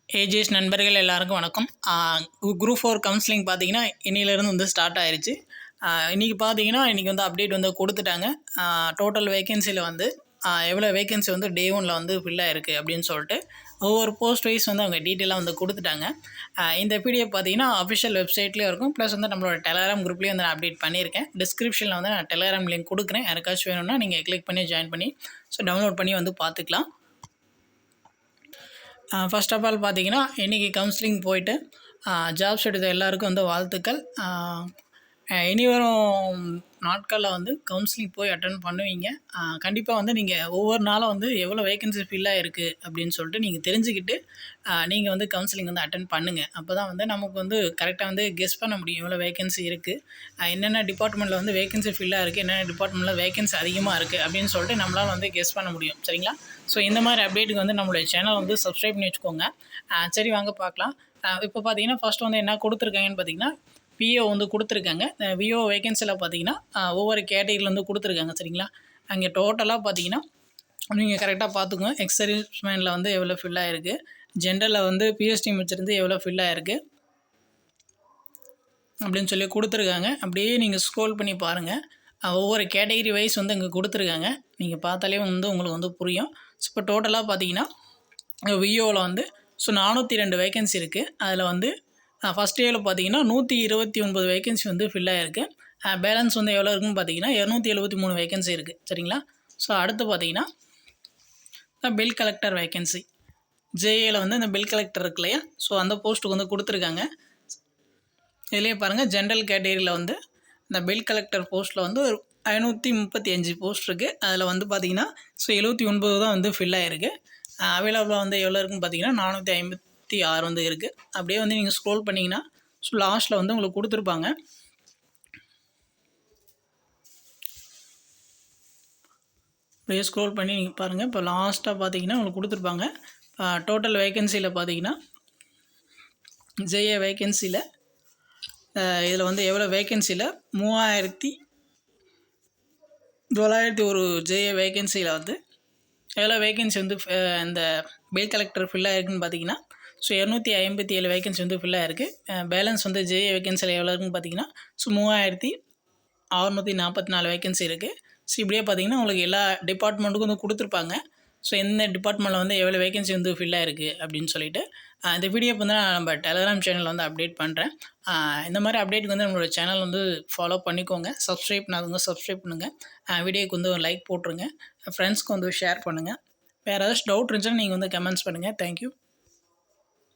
AGS நண்பர்கள் எல்லாருக்கும் வணக்கம். குரூப் 4 கவுன்சிலிங் பார்த்தீங்கன்னா இன்னிலேருந்து வந்து ஸ்டார்ட் ஆயிருச்சு. இன்றைக்கி பார்த்தீங்கன்னா இன்றைக்கி வந்து அப்டேட் வந்து கொடுத்துட்டாங்க. டோட்டல் வேகன்சியில் வந்து எவ்வளோ வேகன்சி வந்து டே 1ல் வந்து ஃபில் ஆயிருக்கு அப்படின்னு சொல்லிட்டு ஒவ்வொரு போஸ்ட் வைஸ் வந்து அவங்க டீட்டெயிலாக வந்து கொடுத்துட்டாங்க. இந்த பிடிஎஃப் பார்த்தீங்கன்னா அஃபிஷியல் வெப்சைட்லேயும் இருக்கும், ப்ளஸ் வந்து நம்மளோட டெலகிராம் குரூப்லேயும் வந்து நான் அப்டேட் பண்ணியிருக்கேன். டிஸ்கிரிப்ஷனில் வந்து நான் டெலகிராம் லிங்க் கொடுக்குறேன். யாருக்காச்சும் வேணும்னா நீங்கள் கிளிக் பண்ணி ஜாயின் பண்ணி டவுன்லோட் பண்ணி வந்து பார்த்துக்கலாம். ஃபர்ஸ்ட் ஆஃப் ஆல் பார்த்தீங்கன்னா இன்றைக்கி கவுன்சிலிங் போயிட்டு ஜாப்ஸ் எடுத்த எல்லாருக்கும் வந்து வாழ்த்துக்கள். இனி வரும் நாட்களில் வந்து கவுன்சிலிங் போய் அட்டன் பண்ணுவீங்க. கண்டிப்பாக வந்து நீங்கள் ஒவ்வொரு நாளும் வந்து எவ்வளோ வேகன்சி ஃபில்லாக இருக்குது அப்படின்னு சொல்லிட்டு நீங்கள் தெரிஞ்சுக்கிட்டு நீங்கள் வந்து கவுன்சிலிங் வந்து அட்டன் பண்ணுங்கள். அப்போ தான் வந்து நமக்கு வந்து கரெக்டாக வந்து கெஸ் பண்ண முடியும் எவ்வளோ வேகன்சி இருக்குது, என்னென்ன டிபார்ட்மெண்ட்டில் வந்து வேகன்சி ஃபில்லாக இருக்குது, என்னென்ன டிபார்ட்மெண்ட்டில் வேகன்சி அதிகமாக இருக்குது அப்படின்னு சொல்லிட்டு நம்மளால் வந்து கெஸ் பண்ண முடியும். சரிங்களா? ஸோ இந்த மாதிரி அப்டேட்டுக்கு வந்து நம்மளுடைய சேனல் வந்து சப்ஸ்கிரைப் பண்ணி வச்சுக்கோங்க. சரி, வாங்க பார்க்கலாம். இப்போ பார்த்தீங்கன்னா ஃபஸ்ட் வந்து என்ன கொடுத்துருக்காங்கன்னு பார்த்தீங்கன்னா விஓ வந்து கொடுத்துருக்காங்க. விஓ வேகன்சியில் பார்த்தீங்கன்னா ஒவ்வொரு கேட்டகிரியில் வந்து கொடுத்துருக்காங்க. சரிங்களா? அங்கே டோட்டலாக பார்த்தீங்கன்னா நீங்கள் கரெக்டாக பார்த்துக்கோங்க. எக்ஸ் சர்வீஸ்மேனில் வந்து எவ்வளோ ஃபில் ஆகிருக்கு, ஜென்ரலில் வந்து பிஎஸ்டி வச்சுருந்து எவ்வளோ ஃபில் ஆகிருக்கு அப்படின்னு சொல்லி கொடுத்துருக்காங்க. அப்படியே நீங்கள் ஸ்க்ரோல் பண்ணி பாருங்கள். ஒவ்வொரு கேட்டகிரி வைஸ் வந்து இங்கே கொடுத்துருக்காங்க. நீங்கள் பார்த்தாலே வந்து உங்களுக்கு வந்து புரியும். ஸோ இப்போ டோட்டலாக பார்த்தீங்கன்னா விஓவில் வந்து 402 வேகன்சி இருக்குது. அதில் வந்து ஃபஸ்ட் இயரில் பார்த்தீங்கன்னா 129 வேகன்சி வந்து ஃபில் ஆகிருக்கு. பேலன்ஸ் வந்து எவ்வளோ இருக்குன்னு பார்த்தீங்கன்னா 273 வேகன்சி இருக்குது. சரிங்களா? ஸோ அடுத்து பார்த்தீங்கன்னா பில் கலெக்டர் வேகன்சி ஜேஏயில் வந்து இந்த பில் கலெக்டர் இருக்கு இல்லையா, ஸோ அந்த போஸ்ட்டுக்கு வந்து கொடுத்துருக்காங்க. இதுலேயே பாருங்கள், ஜென்ரல் கேட்டகரியில் வந்து இந்த பில் கலெக்டர் போஸ்ட்டில் வந்து ஒரு 535 போஸ்ட் இருக்குது. அதில் வந்து பார்த்திங்கன்னா 79 தான் வந்து ஃபில் ஆகிருக்கு. அவைலபிளாக வந்து எவ்வளோ இருக்குன்னு பார்த்தீங்கன்னா 456 வந்து இருக்குது. அப்படியே வந்து நீங்கள் ஸ்க்ரோல் பண்ணிங்கன்னா லாஸ்ட்டில் வந்து உங்களுக்கு கொடுத்துருப்பாங்க. அப்படியே ஸ்க்ரோல் பண்ணி நீங்கள் பாருங்கள். இப்போ லாஸ்ட்டாக பார்த்தீங்கன்னா உங்களுக்கு கொடுத்துருப்பாங்க. டோட்டல் வேகன்சியில் பார்த்தீங்கன்னா ஜேஏ வேகன்சியில் இதில் வந்து எவ்வளோ வேகன்சியில் 3901 ஜேஏ வேகன்சியில் வந்து எவ்வளோ வேகன்சி வந்து இந்த பில் கலெக்டர் ஃபில் ஆகிருக்குன்னு பார்த்தீங்கன்னா 257 வேகன்சி வந்து ஃபில் ஆகிருக்கு. பேலன்ஸ் வந்து ஜேஏ வேகன்சியில் எவ்வளோ இருக்குன்னு பார்த்தீங்கன்னா 3644 வேகன்சி இருக்குது. ஸோ இப்படியே பார்த்தீங்கன்னா உங்களுக்கு எல்லா டிபார்ட்மெண்ட்டுக்கும் வந்து கொடுத்துருப்பாங்க. ஸோ எந்த டிபார்ட்மெண்ட்டில் வந்து எவ்வளோ வேகன்சி வந்து ஃபில் ஆகிருக்கு அப்படின்னு சொல்லிட்டு இந்த பிடிஎஃப் வந்து நான் நம்ம டெலகிராம் சேனலில் வந்து அப்டேட் பண்ணுறேன். இந்த மாதிரி அப்டேட்டுக்கு வந்து நம்மளோட சேனல் வந்து ஃபாலோ பண்ணிக்கோங்க. சப்ஸ்கிரைப் பண்ணாதவங்க சப்ஸ்கிரைப் பண்ணுங்கள். வீடியோக்கு வந்து ஒரு லைக் போட்டுருங்க. ஃப்ரெண்ட்ஸ்க்கு வந்து ஷேர் பண்ணுங்கள். வேறு ஏதாச்சும் டவுட் இருந்துச்சுன்னா நீங்கள் வந்து கமெண்ட்ஸ் பண்ணுங்கள். தேங்க்யூ.